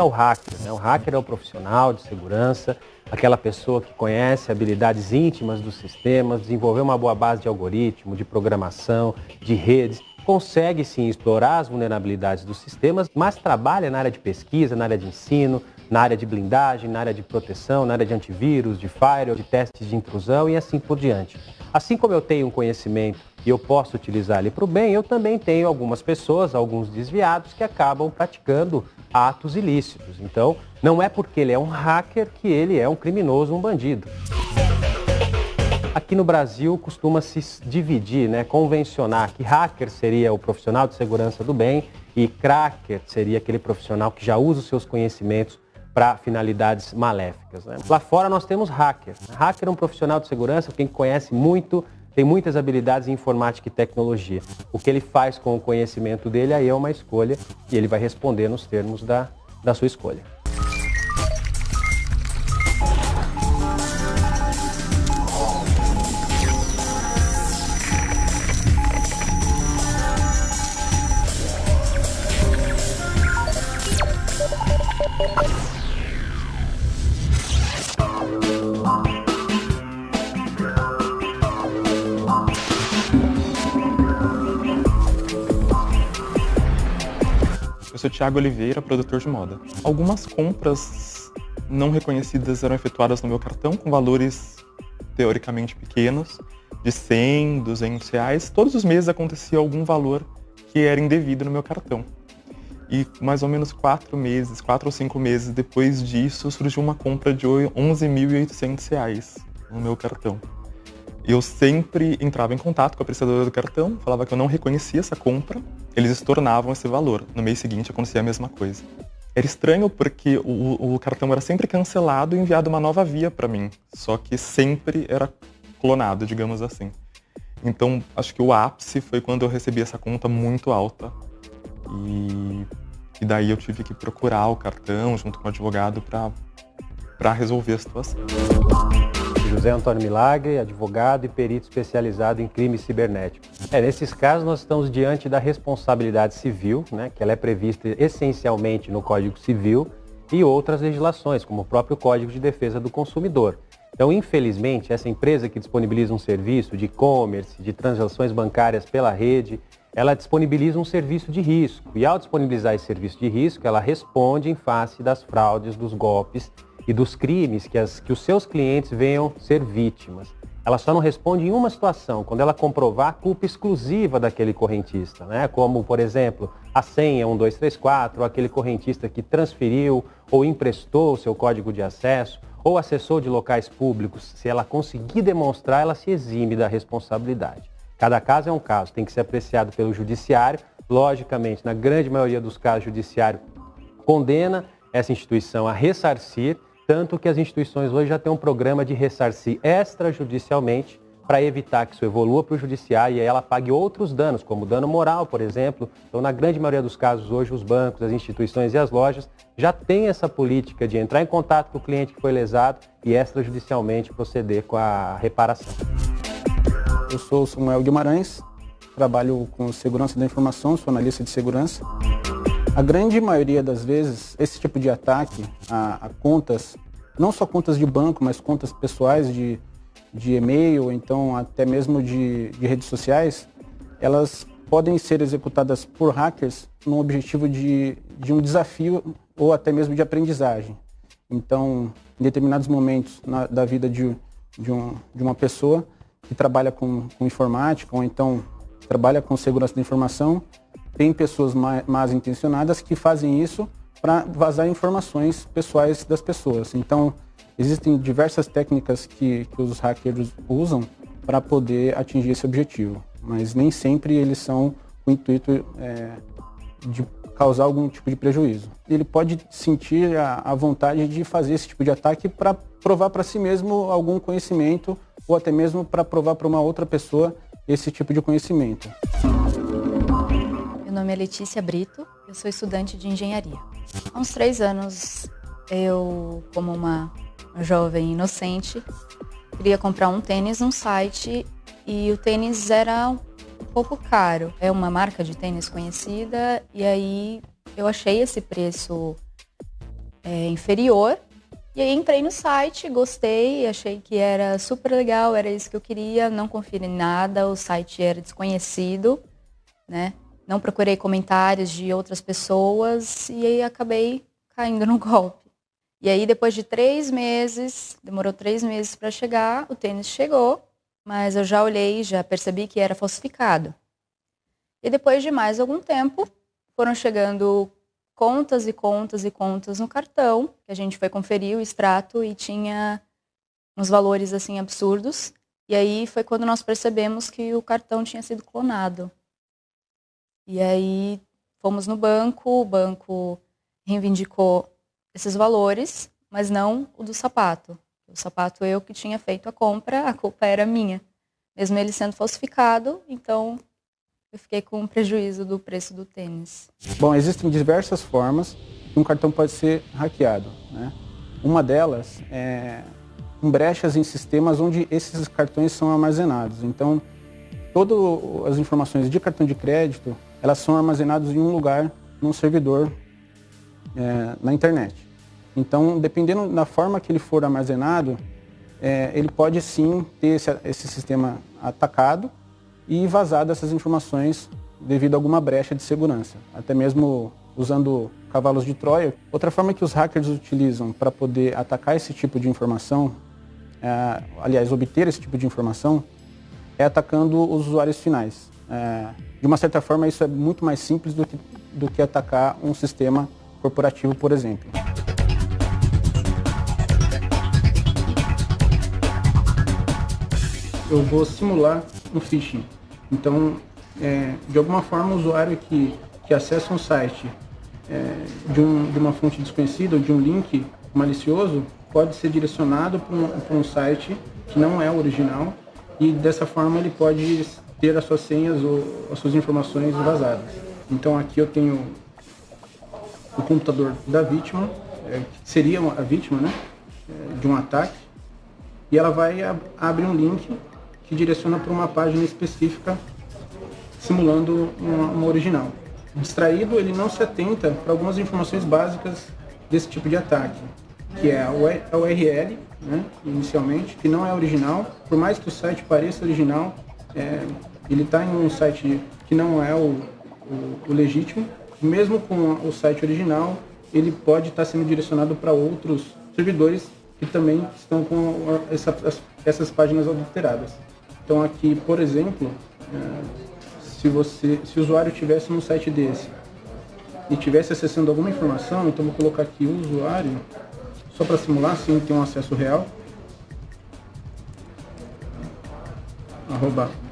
é o hacker, né? O hacker é o profissional de segurança, aquela pessoa que conhece habilidades íntimas dos sistemas, desenvolveu uma boa base de algoritmo, de programação, de redes, consegue sim explorar as vulnerabilidades dos sistemas, mas trabalha na área de pesquisa, na área de ensino, na área de blindagem, na área de proteção, na área de antivírus, de firewall, de testes de intrusão e assim por diante. Assim como eu tenho um conhecimento e eu posso utilizar ele para o bem, eu também tenho algumas pessoas, alguns desviados, que acabam praticando atos ilícitos. Então, não é porque ele é um hacker que ele é um criminoso, um bandido. Aqui no Brasil costuma-se dividir, convencionar que hacker seria o profissional de segurança do bem e cracker seria aquele profissional que já usa os seus conhecimentos para finalidades maléficas. Lá fora nós temos hacker. Hacker é um profissional de segurança, quem conhece muito, tem muitas habilidades em informática e tecnologia. O que ele faz com o conhecimento dele aí é uma escolha e ele vai responder nos termos da sua escolha. Eu sou Thiago Oliveira, produtor de moda. Algumas compras não reconhecidas eram efetuadas no meu cartão com valores teoricamente pequenos, de 100, 200 reais. Todos os meses acontecia algum valor que era indevido no meu cartão. E mais ou menos 4 ou 5 meses depois disso, surgiu uma compra de 11.800 reais no meu cartão. Eu sempre entrava em contato com a prestadora do cartão, falava que eu não reconhecia essa compra, eles estornavam esse valor. No mês seguinte acontecia a mesma coisa. Era estranho porque o cartão era sempre cancelado e enviado uma nova via para mim, só que sempre era clonado, digamos assim. Então, acho que o ápice foi quando eu recebi essa conta muito alta e daí eu tive que procurar o cartão junto com o advogado para resolver a situação. José Antônio Milagre, advogado e perito especializado em crimes cibernéticos. Nesses casos, nós estamos diante da responsabilidade civil, que ela é prevista essencialmente no Código Civil e outras legislações, como o próprio Código de Defesa do Consumidor. Então, infelizmente, essa empresa que disponibiliza um serviço de e-commerce, de transações bancárias pela rede, ela disponibiliza um serviço de risco. E ao disponibilizar esse serviço de risco, ela responde em face das fraudes, dos golpes e dos crimes que os seus clientes venham ser vítimas. Ela só não responde em uma situação, quando ela comprovar a culpa exclusiva daquele correntista, como, por exemplo, a senha 1234, ou aquele correntista que transferiu ou emprestou o seu código de acesso, ou acessou de locais públicos. Se ela conseguir demonstrar, ela se exime da responsabilidade. Cada caso é um caso, tem que ser apreciado pelo judiciário. Logicamente, na grande maioria dos casos, o judiciário condena essa instituição a ressarcir, tanto que as instituições hoje já têm um programa de ressarcir extrajudicialmente para evitar que isso evolua para o judiciário e aí ela pague outros danos, como dano moral, por exemplo. Então, na grande maioria dos casos hoje, os bancos, as instituições e as lojas já têm essa política de entrar em contato com o cliente que foi lesado e extrajudicialmente proceder com a reparação. Eu sou Samuel Guimarães, trabalho com segurança da informação, sou analista de segurança. A grande maioria das vezes, esse tipo de ataque a contas, não só contas de banco, mas contas pessoais de e-mail, ou então até mesmo de redes sociais, elas podem ser executadas por hackers no objetivo de um desafio ou até mesmo de aprendizagem. Então, em determinados momentos da vida de uma pessoa que trabalha com informática ou então trabalha com segurança da informação, tem pessoas mal intencionadas que fazem isso para vazar informações pessoais das pessoas. Então, existem diversas técnicas que os hackers usam para poder atingir esse objetivo, mas nem sempre eles são com o intuito de causar algum tipo de prejuízo. Ele pode sentir a vontade de fazer esse tipo de ataque para provar para si mesmo algum conhecimento ou até mesmo para provar para uma outra pessoa esse tipo de conhecimento. Meu nome é Letícia Brito, eu sou estudante de engenharia. Há uns 3 anos, eu, como uma jovem inocente, queria comprar um tênis num site e o tênis era um pouco caro. É uma marca de tênis conhecida e aí eu achei esse preço inferior. E aí entrei no site, gostei, achei que era super legal, era isso que eu queria, não conferi em nada, o site era desconhecido, né? Não procurei comentários de outras pessoas e aí acabei caindo no golpe. E aí depois de 3 meses, demorou 3 meses para chegar, o tênis chegou, mas eu já olhei, já percebi que era falsificado. E depois de mais algum tempo, foram chegando contas e contas e contas no cartão, que a gente foi conferir o extrato e tinha uns valores assim absurdos. E aí foi quando nós percebemos que o cartão tinha sido clonado. E aí fomos no banco, o banco reivindicou esses valores, mas não o do sapato. O sapato eu que tinha feito a compra, a culpa era minha. Mesmo ele sendo falsificado, então eu fiquei com um prejuízo do preço do tênis. Bom, existem diversas formas que um cartão pode ser hackeado, né? Uma delas é com brechas em sistemas onde esses cartões são armazenados. Então, todas as informações de cartão de crédito, elas são armazenadas em um lugar, num servidor, na internet. Então, dependendo da forma que ele for armazenado, ele pode sim ter esse sistema atacado e vazado essas informações devido a alguma brecha de segurança, até mesmo usando cavalos de Troia. Outra forma que os hackers utilizam para poder atacar esse tipo de informação, aliás, obter esse tipo de informação, é atacando os usuários finais. De uma certa forma, isso é muito mais simples do que atacar um sistema corporativo, por exemplo. Eu vou simular um phishing. Então, de alguma forma, o usuário que acessa um site de uma fonte desconhecida ou de um link malicioso pode ser direcionado para um site que não é original e dessa forma ele pode ter as suas senhas ou as suas informações vazadas. Então aqui eu tenho o computador da vítima, que seria a vítima, né, de um ataque, e ela vai abrir um link que direciona para uma página específica simulando uma original. Distraído, ele não se atenta para algumas informações básicas desse tipo de ataque, que é a URL, né, inicialmente, que não é original. Por mais que o site pareça original, ele está em um site que não é o legítimo. Mesmo com o site original, ele pode estar sendo direcionado para outros servidores que também estão com essas páginas adulteradas. Então aqui, por exemplo, se o usuário estivesse num site desse e estivesse acessando alguma informação, então vou colocar aqui o usuário, só para simular, sim, tem um acesso real,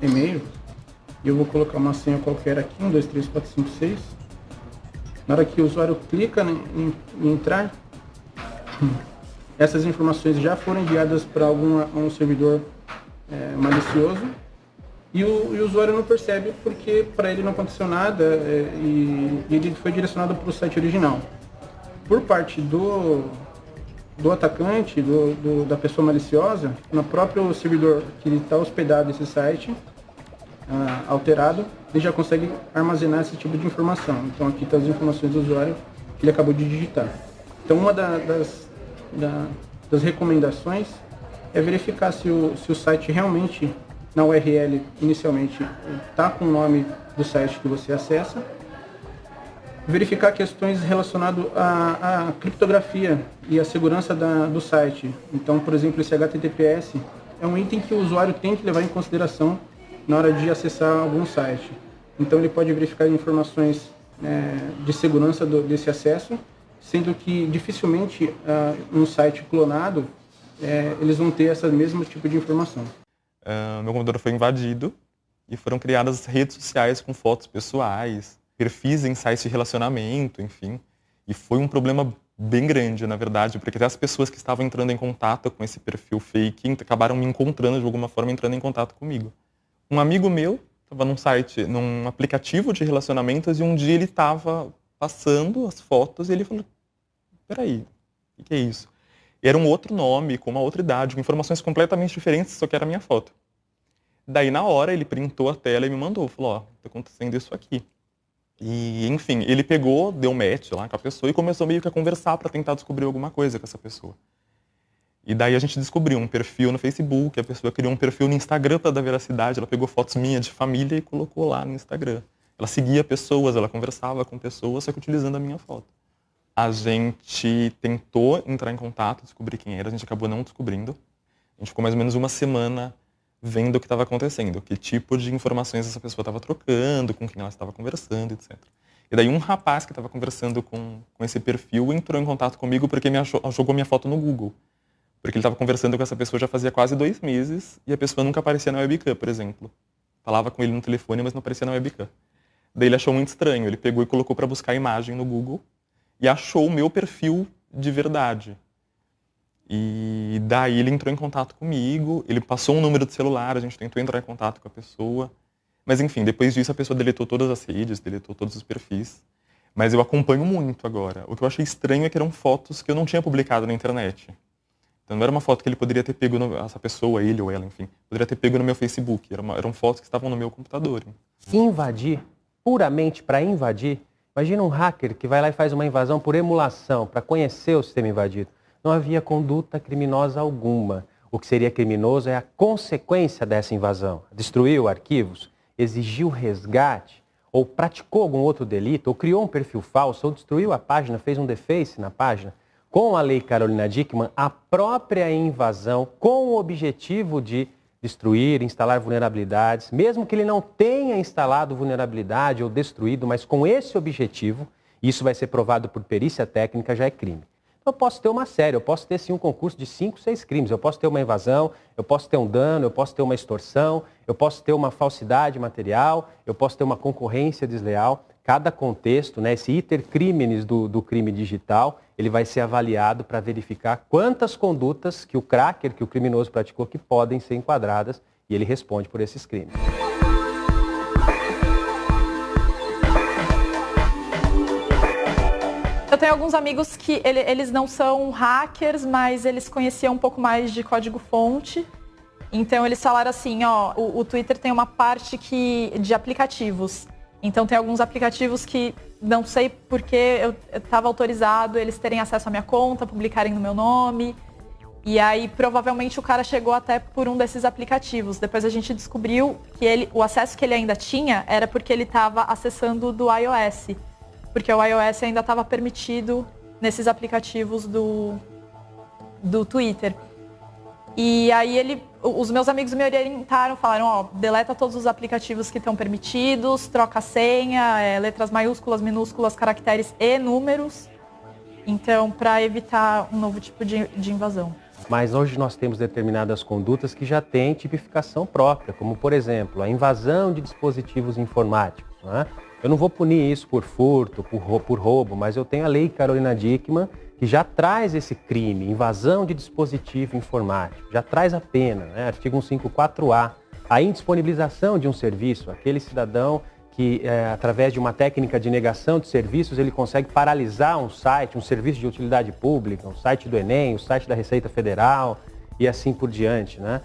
@e-mail, e eu vou colocar uma senha qualquer aqui, 1, 2, 3, 4, 5, 6. Na hora que o usuário clica em entrar, essas informações já foram enviadas para um servidor malicioso e o usuário não percebe porque para ele não aconteceu nada e ele foi direcionado para o site original. Por parte do atacante, da pessoa maliciosa, no próprio servidor que está hospedado esse site alterado, ele já consegue armazenar esse tipo de informação. Então aqui estão as informações do usuário que ele acabou de digitar. Então uma das recomendações é verificar se o site realmente, na URL inicialmente, está com o nome do site que você acessa. Verificar questões relacionadas à criptografia e à segurança do site. Então, por exemplo, esse HTTPS é um item que o usuário tem que levar em consideração na hora de acessar algum site. Então, ele pode verificar informações de segurança desse acesso, sendo que dificilmente um site clonado eles vão ter esse mesmo tipo de informação. Meu computador foi invadido e foram criadas redes sociais com fotos pessoais, perfis em sites de relacionamento, enfim. E foi um problema bem grande, na verdade, porque até as pessoas que estavam entrando em contato com esse perfil fake acabaram me encontrando, de alguma forma, entrando em contato comigo. Um amigo meu estava num aplicativo de relacionamentos, e um dia ele estava passando as fotos e ele falou: peraí, o que é isso? E era um outro nome, com uma outra idade, com informações completamente diferentes, só que era a minha foto. Daí, na hora, ele printou a tela e me mandou, falou: ó, tá acontecendo isso aqui. E, enfim, ele pegou, deu match lá com a pessoa e começou meio que a conversar para tentar descobrir alguma coisa com essa pessoa. E daí a gente descobriu um perfil no Facebook, a pessoa criou um perfil no Instagram para dar veracidade, ela pegou fotos minhas de família e colocou lá no Instagram. Ela seguia pessoas, ela conversava com pessoas, só que utilizando a minha foto. A gente tentou entrar em contato, descobrir quem era, a gente acabou não descobrindo. A gente ficou mais ou menos uma semana vendo o que estava acontecendo, que tipo de informações essa pessoa estava trocando, com quem ela estava conversando, etc. E daí um rapaz que estava conversando com esse perfil entrou em contato comigo porque jogou minha foto no Google. Porque ele estava conversando com essa pessoa já fazia quase 2 meses e a pessoa nunca aparecia na webcam, por exemplo. Falava com ele no telefone, mas não aparecia na webcam. Daí ele achou muito estranho, ele pegou e colocou para buscar a imagem no Google e achou o meu perfil de verdade. E daí ele entrou em contato comigo, ele passou um número de celular, a gente tentou entrar em contato com a pessoa. Mas enfim, depois disso a pessoa deletou todas as redes, deletou todos os perfis. Mas eu acompanho muito agora. O que eu achei estranho é que eram fotos que eu não tinha publicado na internet. Então não era uma foto que ele poderia ter pego, essa pessoa, ele ou ela, enfim, poderia ter pego no meu Facebook. Eram fotos que estavam no meu computador. Invadir, puramente para invadir. Imagina um hacker que vai lá e faz uma invasão por emulação, para conhecer o sistema invadido. Não havia conduta criminosa alguma. O que seria criminoso é a consequência dessa invasão. Destruiu arquivos, exigiu resgate, ou praticou algum outro delito, ou criou um perfil falso, ou destruiu a página, fez um deface na página. Com a Lei Carolina Dickmann, a própria invasão, com o objetivo de destruir, instalar vulnerabilidades, mesmo que ele não tenha instalado vulnerabilidade ou destruído, mas com esse objetivo, isso vai ser provado por perícia técnica, já é crime. Eu posso ter uma série, eu posso ter sim um concurso de 5, 6 crimes, eu posso ter uma invasão, eu posso ter um dano, eu posso ter uma extorsão, eu posso ter uma falsidade material, eu posso ter uma concorrência desleal. Cada contexto, né, esse iter criminis do crime digital, ele vai ser avaliado para verificar quantas condutas que o cracker, que o criminoso praticou, que podem ser enquadradas, e ele responde por esses crimes. Eu tenho alguns amigos que eles não são hackers, mas eles conheciam um pouco mais de código-fonte. Então eles falaram assim, ó, o Twitter tem uma parte de aplicativos. Então tem alguns aplicativos que não sei porque eu estava autorizado eles terem acesso à minha conta, publicarem no meu nome. E aí provavelmente o cara chegou até por um desses aplicativos. Depois a gente descobriu que o acesso que ele ainda tinha era porque ele estava acessando do iOS. Porque o iOS ainda estava permitido nesses aplicativos do Twitter. E aí os meus amigos me orientaram, falaram, ó, deleta todos os aplicativos que estão permitidos, troca a senha, letras maiúsculas, minúsculas, caracteres e números. Então, para evitar um novo tipo de invasão. Mas hoje nós temos determinadas condutas que já têm tipificação própria, como, por exemplo, a invasão de dispositivos informáticos, não é? Eu não vou punir isso por furto, por roubo, mas eu tenho a Lei Carolina Dickmann, que já traz esse crime, invasão de dispositivo informático, já traz a pena, né? Artigo 154A, a indisponibilização de um serviço, aquele cidadão que, através de uma técnica de negação de serviços, ele consegue paralisar um site, um serviço de utilidade pública, um site do Enem, o site da Receita Federal e assim por diante, né?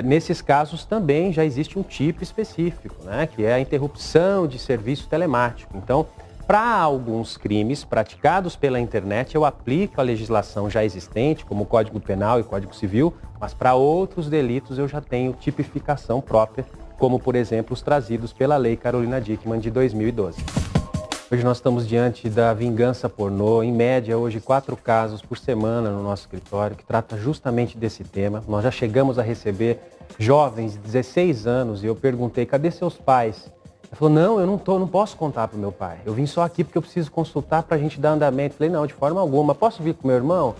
Nesses casos também já existe um tipo específico, né, que é a interrupção de serviço telemático. Então, para alguns crimes praticados pela internet, eu aplico a legislação já existente, como o Código Penal e Código Civil, mas para outros delitos eu já tenho tipificação própria, como, por exemplo, os trazidos pela Lei Carolina Dickmann de 2012. Hoje nós estamos diante da vingança pornô, em média hoje 4 casos por semana no nosso escritório, que trata justamente desse tema. Nós já chegamos a receber jovens de 16 anos e eu perguntei, cadê seus pais? Ele falou, não, eu não posso contar para o meu pai, eu vim só aqui porque eu preciso consultar para a gente dar andamento. Eu falei, não, de forma alguma, posso vir com meu irmão?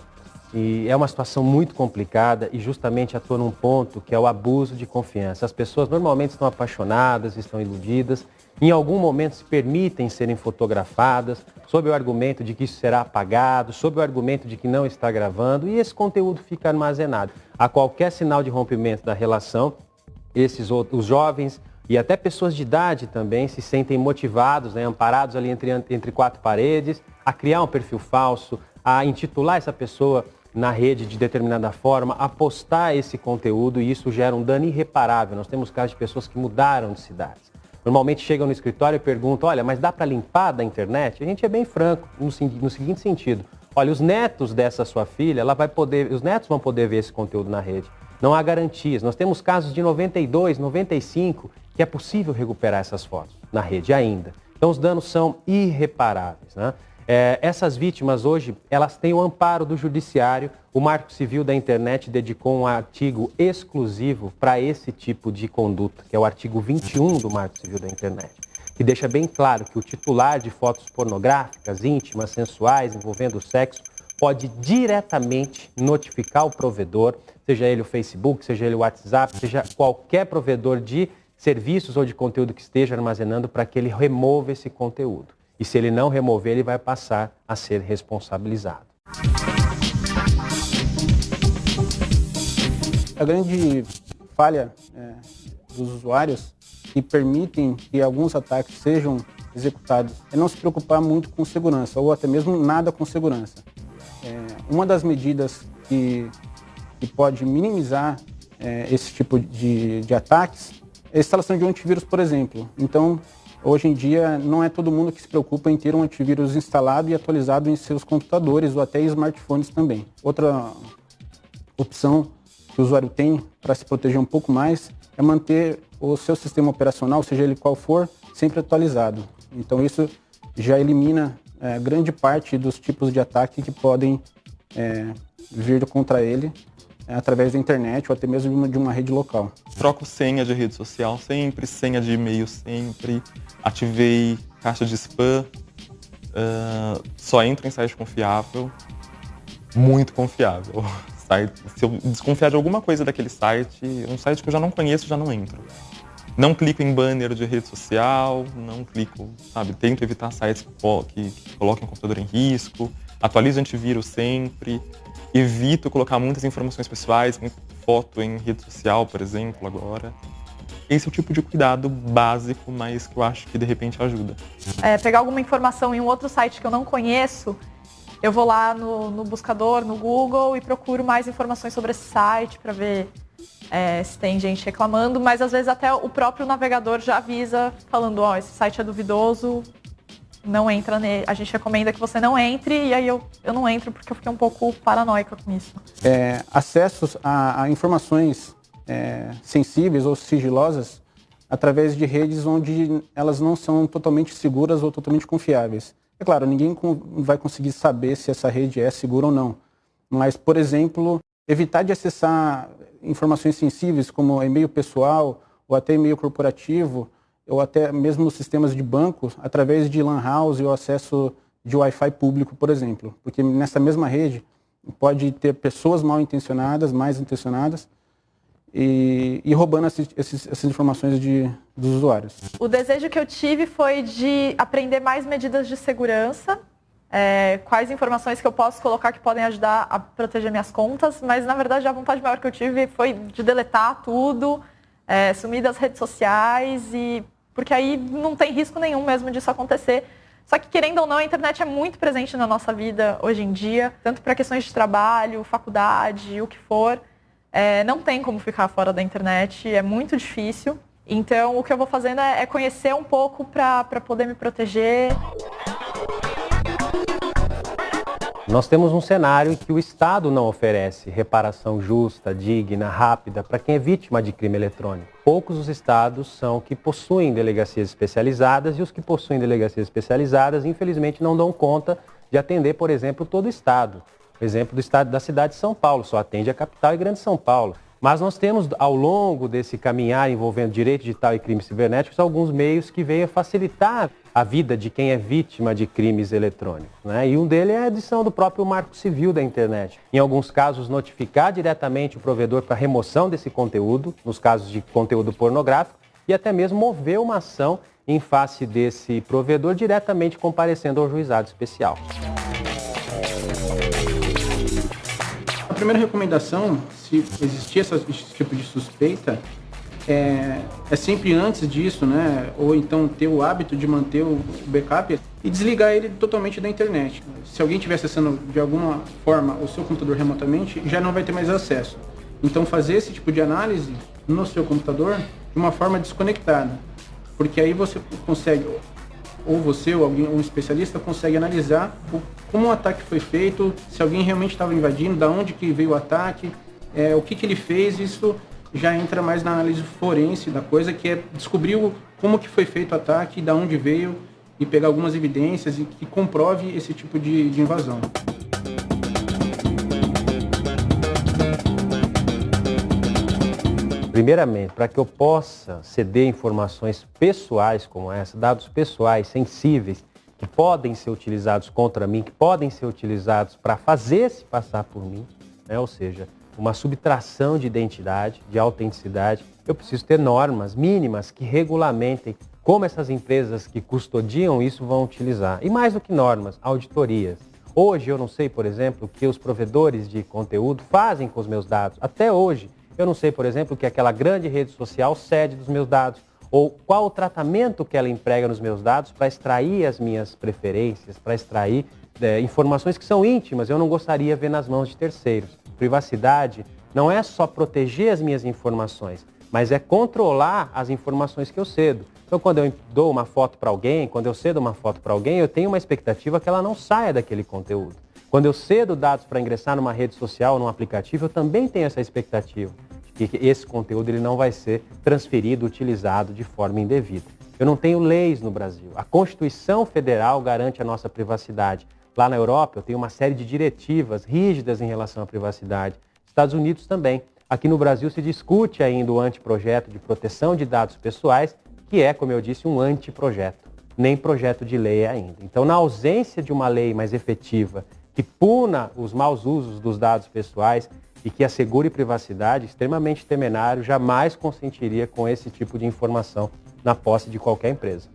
E é uma situação muito complicada e justamente atua num ponto que é o abuso de confiança. As pessoas normalmente estão apaixonadas, estão iludidas, em algum momento se permitem serem fotografadas, sob o argumento de que isso será apagado, sob o argumento de que não está gravando, e esse conteúdo fica armazenado. A qualquer sinal de rompimento da relação, os jovens e até pessoas de idade também se sentem motivados, né, amparados ali entre 4 paredes, a criar um perfil falso, a intitular essa pessoa na rede de determinada forma, a postar esse conteúdo, e isso gera um dano irreparável. Nós temos casos de pessoas que mudaram de cidades. normalmente chegam no escritório e perguntam, olha, mas dá para limpar da internet? A gente é bem franco no seguinte sentido. Olha, os netos dessa sua filha, os netos vão poder ver esse conteúdo na rede. Não há garantias. Nós temos casos de 92, 95, que é possível recuperar essas fotos na rede ainda. Então, os danos são irreparáveis, né? Essas vítimas hoje, elas têm o amparo do judiciário. O Marco Civil da Internet dedicou um artigo exclusivo para esse tipo de conduta, que é o artigo 21 do Marco Civil da Internet, que deixa bem claro que o titular de fotos pornográficas, íntimas, sensuais, envolvendo sexo, pode diretamente notificar o provedor, seja ele o Facebook, seja ele o WhatsApp, seja qualquer provedor de serviços ou de conteúdo que esteja armazenando, para que ele remova esse conteúdo. E se ele não remover, ele vai passar a ser responsabilizado. A grande falha dos usuários que permitem que alguns ataques sejam executados é não se preocupar muito com segurança, ou até mesmo nada com segurança. Uma das medidas que pode minimizar esse tipo de ataques é a instalação de um antivírus, por exemplo. Então, hoje em dia, não é todo mundo que se preocupa em ter um antivírus instalado e atualizado em seus computadores ou até em smartphones também. Outra opção que o usuário tem para se proteger um pouco mais é manter o seu sistema operacional, seja ele qual for, sempre atualizado. Então isso já elimina grande parte dos tipos de ataque que podem vir contra ele através da internet ou até mesmo de uma rede local. Troco senha de rede social sempre, senha de e-mail sempre, ativei caixa de spam, só entro em site confiável, muito confiável. Se eu desconfiar de alguma coisa daquele site, um site que eu já não conheço, já não entro. Não clico em banner de rede social, não clico, tento evitar sites que coloquem o computador em risco, atualizo o antivírus sempre, evito colocar muitas informações pessoais, muita foto em rede social, por exemplo, agora. Esse é o tipo de cuidado básico, mas que eu acho que de repente ajuda. Pegar alguma informação em um outro site que eu não conheço, eu vou lá no buscador, no Google, e procuro mais informações sobre esse site para ver se tem gente reclamando, mas às vezes até o próprio navegador já avisa, falando, esse site é duvidoso, não entra nele. A gente recomenda que você não entre, e aí eu não entro porque eu fiquei um pouco paranoica com isso. Acessos a informações sensíveis ou sigilosas através de redes onde elas não são totalmente seguras ou totalmente confiáveis. É claro, ninguém vai conseguir saber se essa rede é segura ou não, mas, por exemplo, evitar de acessar informações sensíveis como e-mail pessoal ou até e-mail corporativo ou até mesmo nos sistemas de banco através de LAN house ou acesso de Wi-Fi público, por exemplo, porque nessa mesma rede pode ter pessoas mal intencionadas, mais intencionadas, e roubando essas informações dos usuários. O desejo que eu tive foi de aprender mais medidas de segurança, quais informações que eu posso colocar que podem ajudar a proteger minhas contas, mas na verdade a vontade maior que eu tive foi de deletar tudo, sumir das redes sociais, porque aí não tem risco nenhum mesmo disso acontecer. Só que, querendo ou não, a internet é muito presente na nossa vida hoje em dia, tanto para questões de trabalho, faculdade, o que for. Não tem como ficar fora da internet, é muito difícil. Então, o que eu vou fazendo é conhecer um pouco para poder me proteger. Nós temos um cenário em que o Estado não oferece reparação justa, digna, rápida para quem é vítima de crime eletrônico. Poucos os estados são que possuem delegacias especializadas, e os que possuem delegacias especializadas, infelizmente, não dão conta de atender, por exemplo, todo o estado. Por exemplo, da cidade de São Paulo, só atende a capital e Grande São Paulo. Mas nós temos, ao longo desse caminhar envolvendo direito digital e crimes cibernéticos, alguns meios que vêm a facilitar a vida de quem é vítima de crimes eletrônicos, né? E um deles é a edição do próprio Marco Civil da Internet. Em alguns casos, notificar diretamente o provedor para remoção desse conteúdo, nos casos de conteúdo pornográfico, e até mesmo mover uma ação em face desse provedor diretamente comparecendo ao juizado especial. A primeira recomendação, se existir esse tipo de suspeita, é sempre antes disso, né? Ou então ter o hábito de manter o backup e desligar ele totalmente da internet. Se alguém estiver acessando de alguma forma o seu computador remotamente, já não vai ter mais acesso. Então fazer esse tipo de análise no seu computador de uma forma desconectada. porque aí você consegue, ou você ou alguém, um especialista consegue analisar como o ataque foi feito, se alguém realmente estava invadindo, da onde que veio o ataque, o que ele fez. Isso já entra mais na análise forense da coisa, que é descobrir como que foi feito o ataque, da onde veio, e pegar algumas evidências e que comprove esse tipo de invasão. Primeiramente, para que eu possa ceder informações pessoais como essa, dados pessoais sensíveis, que podem ser utilizados contra mim, que podem ser utilizados para fazer-se passar por mim, né? Ou seja, uma subtração de identidade, de autenticidade, eu preciso ter normas mínimas que regulamentem como essas empresas que custodiam isso vão utilizar. E mais do que normas, auditorias. Hoje eu não sei, por exemplo, o que os provedores de conteúdo fazem com os meus dados. Até hoje, eu não sei, por exemplo, o que aquela grande rede social cede dos meus dados, ou qual o tratamento que ela emprega nos meus dados para extrair as minhas preferências, para extrair informações que são íntimas, eu não gostaria de ver nas mãos de terceiros. Privacidade não é só proteger as minhas informações, mas é controlar as informações que eu cedo. Então, quando eu dou uma foto para alguém, quando eu cedo uma foto para alguém, eu tenho uma expectativa que ela não saia daquele conteúdo. Quando eu cedo dados para ingressar numa rede social, num aplicativo, eu também tenho essa expectativa de que esse conteúdo ele não vai ser transferido, utilizado de forma indevida. Eu não tenho leis no Brasil. A Constituição Federal garante a nossa privacidade. Lá na Europa, eu tenho uma série de diretivas rígidas em relação à privacidade. Estados Unidos também. Aqui no Brasil se discute ainda o anteprojeto de proteção de dados pessoais, que é, como eu disse, um anteprojeto. Nem projeto de lei ainda. Então, na ausência de uma lei mais efetiva que puna os maus usos dos dados pessoais e que assegure privacidade, extremamente temerário, jamais consentiria com esse tipo de informação na posse de qualquer empresa.